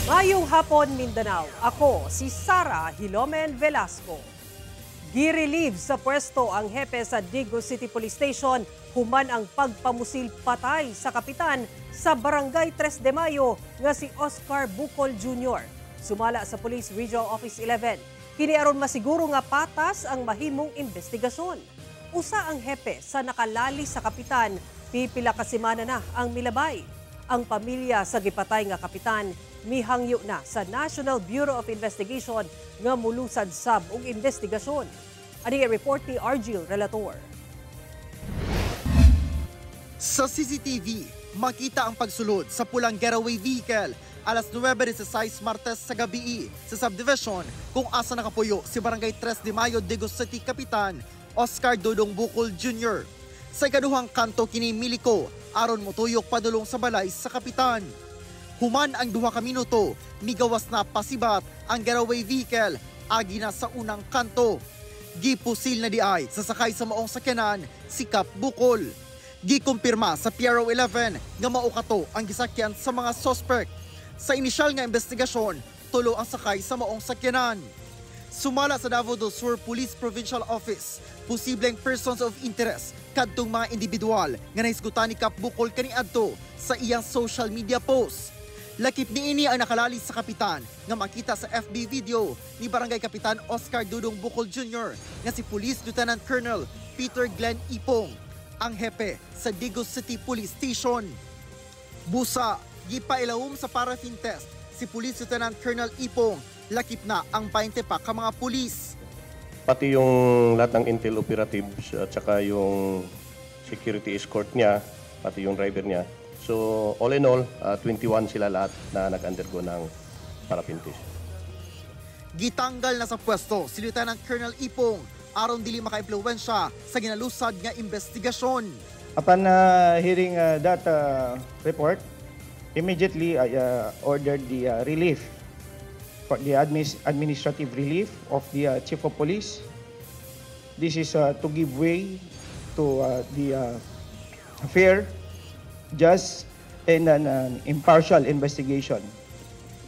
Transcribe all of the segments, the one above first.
Ngayong hapon, Mindanao, ako si Sara Hilomen Velasco. Gi-relieve sa pwesto ang hepe sa Digos City Police Station human ang pagpamusil patay sa kapitan sa Barangay 3 de Mayo nga si Oscar Bucol Jr. Sumala sa Police Regional Office 11. Kini aron masiguro nga patas ang mahimong investigasyon. Usa ang hepe sa nakalali sa kapitan, pipila ka semana na ang milabay. Ang pamilya sa gipatay nga kapitan mihangyo na sa National Bureau of Investigation nga mulusad sab og investigasyon. Ani nga report ni Argil Relator. Sa CCTV, makita ang pagsulod sa pulang getaway vehicle alas 9:16 Martes sa gabi sa subdivision kung asa nakapuyo si Barangay 3 de Mayo, Digos City Kapitan Oscar Dodong Bucol Jr. Sa ikaduhang kanto kini Milico aron motuyok padulong sa balay sa kapitan. Human ang 2 ka minuto, migawas na pasibat ang getaway vehicle agi na sa unang kanto. Gipusil na diay sa sakay sa maong sakyanan si Kap Bucol. Gikumpirma sa PRO 11 nga mao kato ang gisakyan sa mga suspect. Sa inisyal nga investigasyon, tulo ang sakay sa maong sakyanan. Sumala sa Davao del Sur Police Provincial Office, posibleng persons of interest kadtong mga individual nga nahisgutan ni Kap Bucol kaniadto sa iyang social media post. Lakip niini ang nakalali sa kapitan nga makita sa FB video ni Barangay Kapitan Oscar Dodong Bucol Jr. nga si Police Lieutenant Colonel Peter Glenn Ipong, ang hepe sa Digos City Police Station. Busa, gipailawom sa paraffin test si Police Lieutenant Colonel Ipong, lakip na ang 20 pa ka mga pulis. Pati yung lahat ng intel operatives at saka yung security escort niya, pati yung driver niya. So all in all, 21 sila lahat na nag-undergo ng paraffin test. Gitanggal na sa pwesto si Lieutenant Colonel Ipong aron dili maka-impluwensya sa ginalusad nga investigasyon. Upon hearing that report, immediately I ordered the relief, for the administrative relief of the Chief of Police. This is to give way to the fair, just and an impartial investigation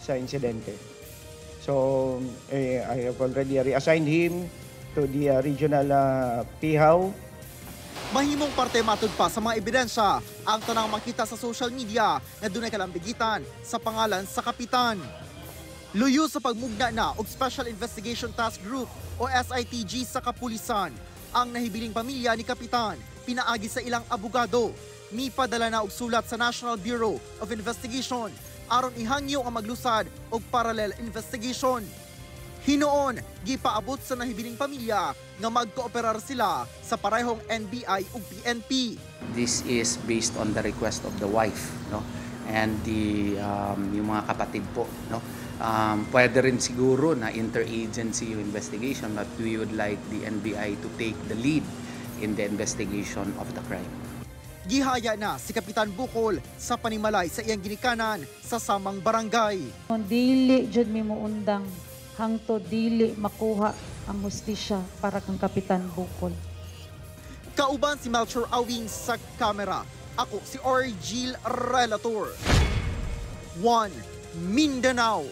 sa insidente. So I have already reassigned him to the regional PIHAW. Mahimong parte matud pa sa mga ebidensya ang tanang makita sa social media na dunay kalambigitan sa pangalan sa kapitan. Luyo sa pagmugna na og Special Investigation Task Group o SITG sa kapulisan, ang nahibiling pamilya ni kapitan pinaagi sa ilang abogado. Mipadala na og sulat sa National Bureau of Investigation aron ihangyo ang maglusad og parallel investigation. Hinoon, gipaabot sa nahibiling pamilya nga magkooperar sila sa parehong NBI ug PNP. This is based on the request of the wife, no? And the yung mga kapatid po, no? Pwede rin siguro na interagency investigation, but we would like the NBI to take the lead in the investigation of the crime. Gihaya na si Kapitan Bucol sa panimalay sa iyang ginikanan sa samang barangay. Dili jud mi muundang hangtod dili makuha ang hustisya para kang Kapitan Bucol. Kauban si Melchor Awing sa kamera. Ako si Argil Relator. 1 Mindanao.